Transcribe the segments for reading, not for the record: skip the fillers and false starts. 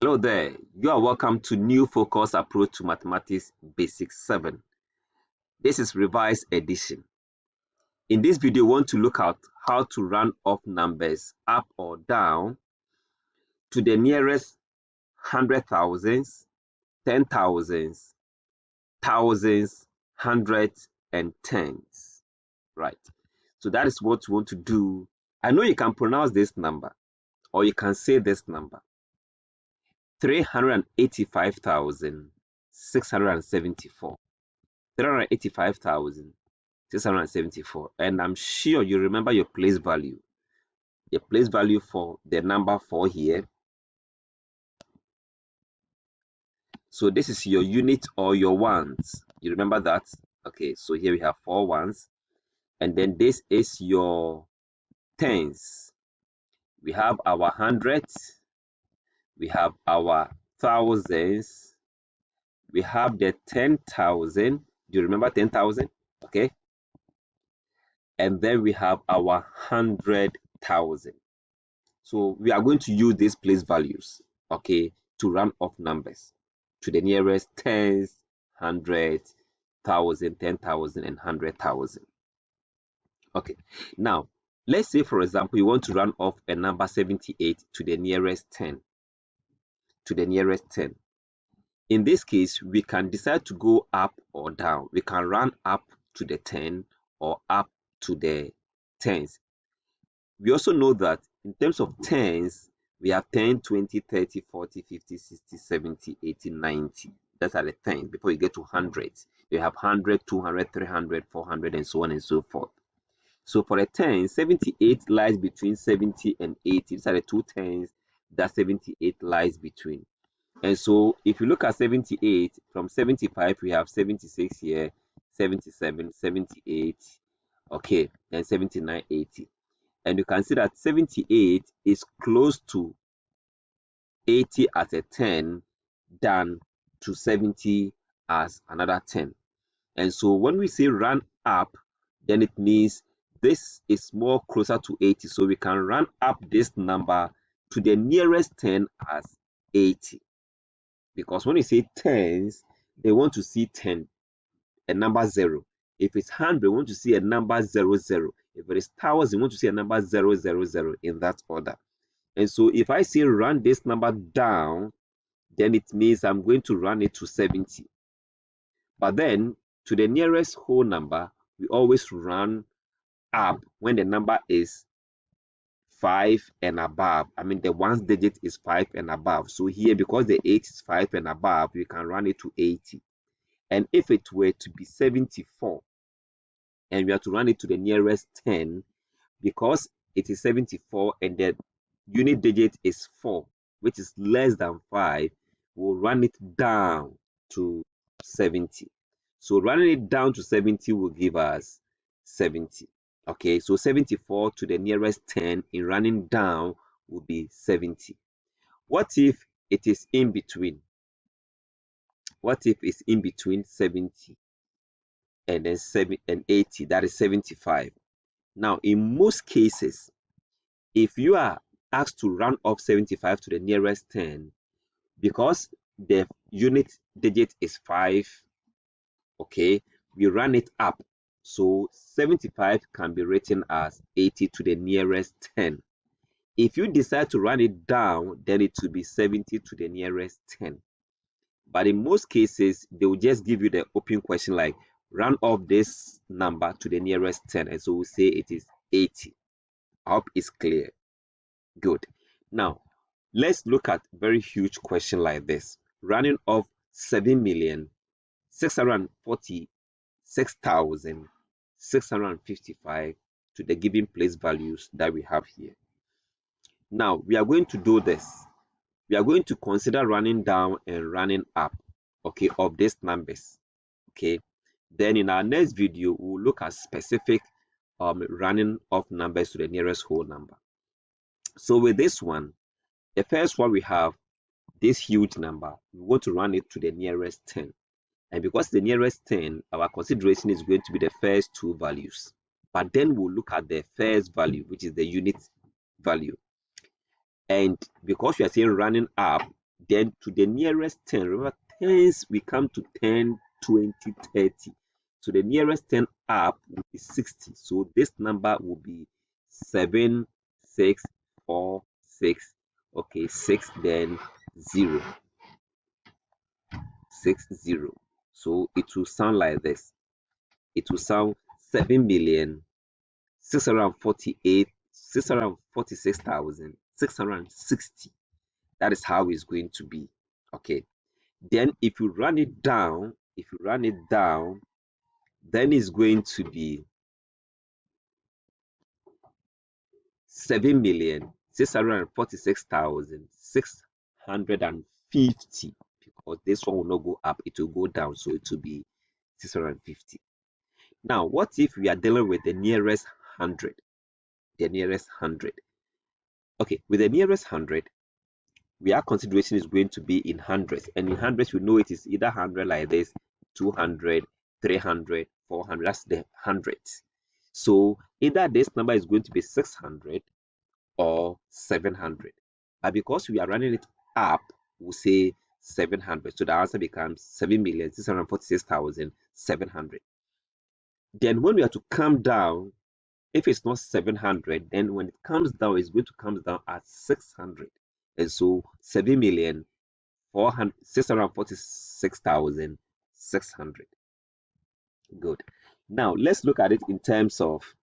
Hello there, you are welcome to New Focus Approach to Mathematics Basic 7. This is revised edition. In this video, we want to look at how to round off numbers up or down to the nearest hundred thousands, 10,000s, thousands, hundreds, and tens. Right. So that is what we want to do. I know you can pronounce this number or you can say this number. 385,674. 385,674, and I'm sure you remember your place value. Your place value for the number 4 here. So this is your unit or your ones. You remember that? Okay, so here we have 4 ones, and then this is your tens. We have our hundreds, we have our thousands, we have the 10,000. Do you remember 10,000? Okay, and then we have our 100,000. So we are going to use these place values, okay, to round off numbers to the nearest tens, hundreds, thousand, 10,000, and 100,000. Okay, now let's say, for example, you want to round off a number 78 to the nearest 10. To the nearest 10. In this case, we can decide to go up or down. We can round up to the 10 or up to the tens. We also know that in terms of tens, we have 10, 20, 30, 40, 50, 60, 70, 80, 90. That's at the 10. Before you get to hundreds, you have 100, 200, 300, 400, and so on and so forth. So for a 10, 78 lies between 70 and 80. These are the two tens that 78 lies between. And so if you look at 78, from 75, we have 76 here, 77, 78, okay, and 79, 80. And you can see that 78 is close to 80 as a 10 than to 70 as another 10. And so when we say round up, then it means this is more closer to 80. So we can round up this number to the nearest 10 as 80. Because when you say tens, they want to see 10, a number 0. If it's 100, we want to see a number 00. If it is 1,000, we want to see a number 000 in that order. And so if I say run this number down, then it means I'm going to run it to 70. But then to the nearest whole number, we always run up when the number is 5 and above. I mean, the ones digit is 5 and above. So here, because the 8 is 5 and above, we can run it to 80. And if it were to be 74, and we have to run it to the nearest 10, because it is 74 and the unit digit is 4, which is less than 5, we'll run it down to 70. So running it down to 70 will give us 70. Okay, so 74 to the nearest 10 in running down will be 70. What if it is in between? What if it's in between 70 and then 80? That is 75. Now, in most cases, if you are asked to round off 75 to the nearest 10, because the unit digit is 5, okay, we run it up. So 75 can be written as 80 to the nearest 10. If you decide to run it down, then it will be 70 to the nearest 10. But in most cases, they will just give you the open question like, round off this number to the nearest 10. And so we'll say it is 80. I hope it's clear. Good. Now, let's look at a very huge question like this. Running off 7,646,655 to the given place values that we have here. Now, we are going to do this. We are going to consider running down and running up, okay, of these numbers, okay. Then in our next video, we'll look at specific running off numbers to the nearest whole number. So with this one, the first one we have this huge number. We want to run it to the nearest 10. And because the nearest 10, our consideration is going to be the first two values. But then we'll look at the first value, which is the unit value. And because we are saying running up, Then to the nearest 10, remember tens, we come to 10, 20, 30. So the nearest 10 up will be 60. So this number will be 7, 6, 4, 6. Okay, 6, then 0. 6, 0. So it will sound like this. It will sound 7,646,660. That is how it's going to be. Okay. Then if you run it down, then it's going to be 7,646,650, because this one will not go up, it will go down, so it will be 650. Now, what if we are dealing with the nearest 100? The nearest 100. Okay, with the nearest 100, our consideration is going to be in hundreds, and in hundreds we know it is either 100 like this, 200, 300, 400. That's the hundreds. So either this number is going to be 600 or 700, but because we are running it up, we'll say 700. So the answer becomes 7,646,700. Then when we have to come down, if it's not 700, then when it comes down, it's going to come down at 600. And so 7,646,600. Good. Now let's look at it in terms of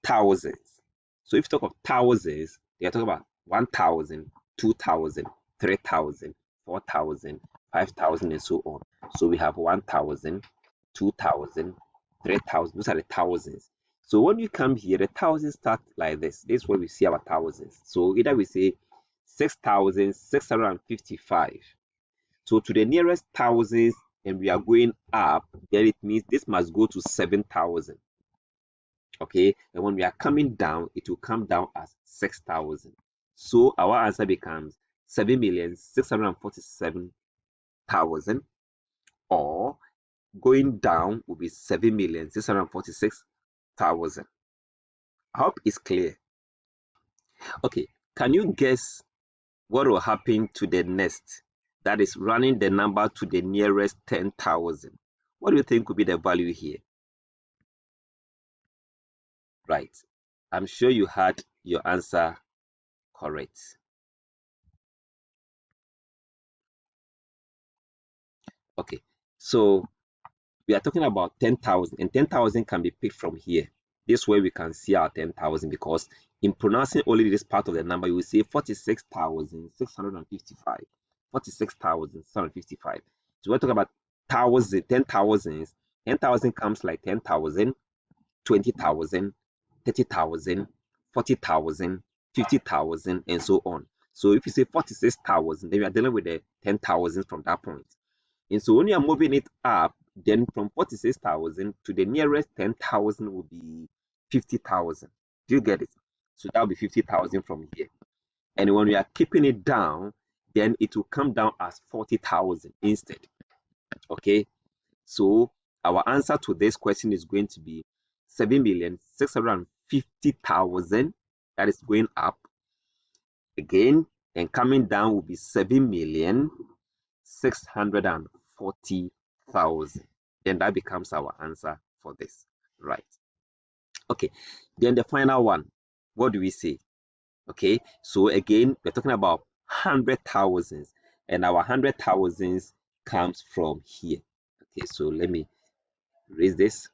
thousands. So if you talk of thousands, they are talking about 1,000, 2,000, 3,000, 4,000, 5,000, and so on. So we have 1,000, 2,000, 3,000. Those are the thousands. So when you come here, the thousands start like this. This is where we see our thousands. So either we say 6,655. So to the nearest thousands, and we are going up, then it means this must go to 7,000. Okay, and when we are coming down, it will come down as 6,000. So our answer becomes 7,647,000, or going down will be 7,646,000. I hope it's clear. Okay, can you guess what will happen to the next? That is running the number to the nearest 10,000. What do you think will be the value here? Right. I'm sure you had your answer correct. Okay, so we are talking about 10,000, and 10,000 can be picked from here. This way we can see our 10,000, because in pronouncing only this part of the number, you will say 46,655. 46,655. So we're talking about 10,000s. 10,000 comes like 10,000, 20,000, 30,000, 40,000, 50,000, and so on. So if you say 46,000, then we are dealing with the 10,000 from that point. And so when you are moving it up, then from 46,000 to the nearest 10,000 will be 50,000. Do you get it? So that will be 50,000 from here. And when we are keeping it down, then it will come down as 40,000 instead. Okay, so our answer to this question is going to be 7,650,000. That is going up again, and coming down will be 7,640,000. Then that becomes our answer for this, right? Okay, then the final one, what do we say? Okay, so again, we're talking about 100,000s, and our 100,000s comes from here. Okay, so let me erase this.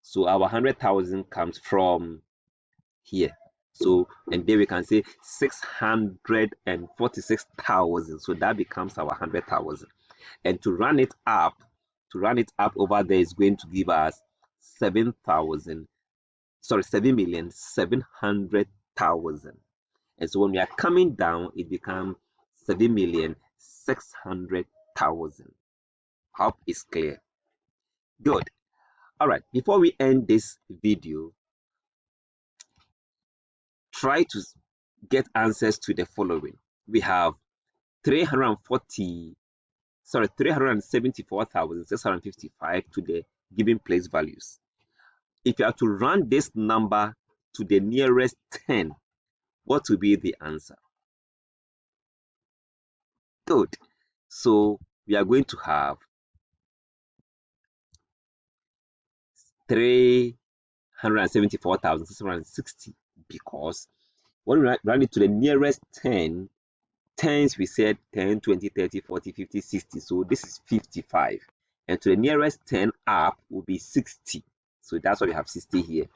So our 100,000 comes from here. So, and then we can say 646,000. So that becomes our 100,000. And to run it up over there is going to give us 7,700,000. And so when we are coming down, it becomes 7,600,000. Hope is clear. Good. All right, before we end this video, try to get answers to the following. We have 374,655 to the giving place values. If you have to round this number to the nearest 10, what will be the answer? Good. So we are going to have 374,660, because when we round it to the nearest 10, tens we said 10, 20, 30, 40, 50, 60. So this is 55. And to the nearest 10 up will be 60. So that's why we have 60 here.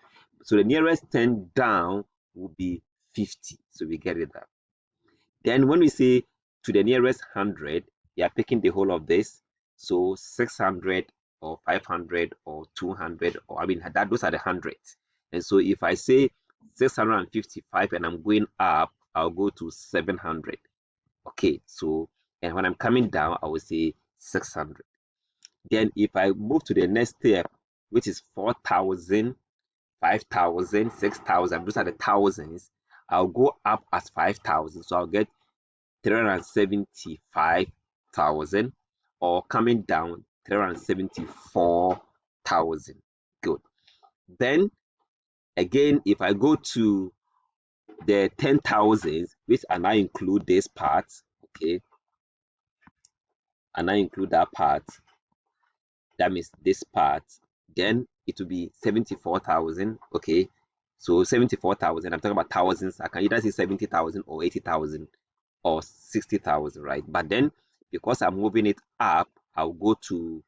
So the nearest 10 down will be 50. So we get it that. Then when we say to the nearest 100, we are picking the whole of this. So 600 or 500 or 200, or I mean, those are the hundreds. And so if I say 655 and I'm going up, I'll go to 700. Okay, so, and when I'm coming down, I will say 600. Then if I move to the next step, which is 4,000, 5,000, 6,000, those are the thousands, I'll go up as 5,000. So I'll get 375,000, or coming down 374,000. Good. Then again, if I go to the 10,000s, which and I include this part, okay, and I include that part, that means this part, then it will be 74,000. Okay, so 74,000, I'm talking about thousands. I can either say 70,000 or 80,000 or 60,000, right? But then because I'm moving it up, I'll go to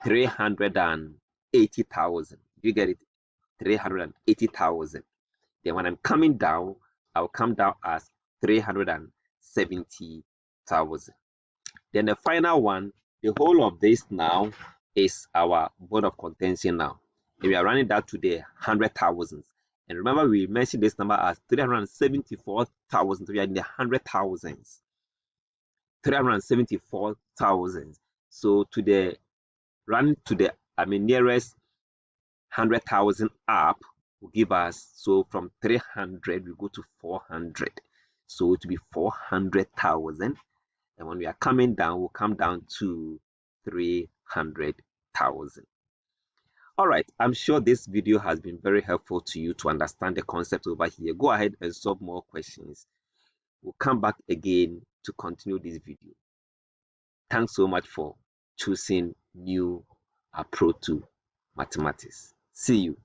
380,000. You get it? 380,000. Then when I'm coming down, I'll come down as 370,000. Then the final one, the whole of this now is our bone of contention now. And we are running that to the 100,000s. And remember, we mentioned this number as 374,000. We are in the 100,000s. 374,000. So to the run to the nearest 100,000 up will give us, so from 300 we go to 400. So to be 400,000. And when we are coming down, we'll come down to 300,000. All right, I'm sure this video has been very helpful to you to understand the concept over here. Go ahead and solve more questions. We'll come back again to continue this video. Thanks so much for choosing New Approach to Mathematics. See you.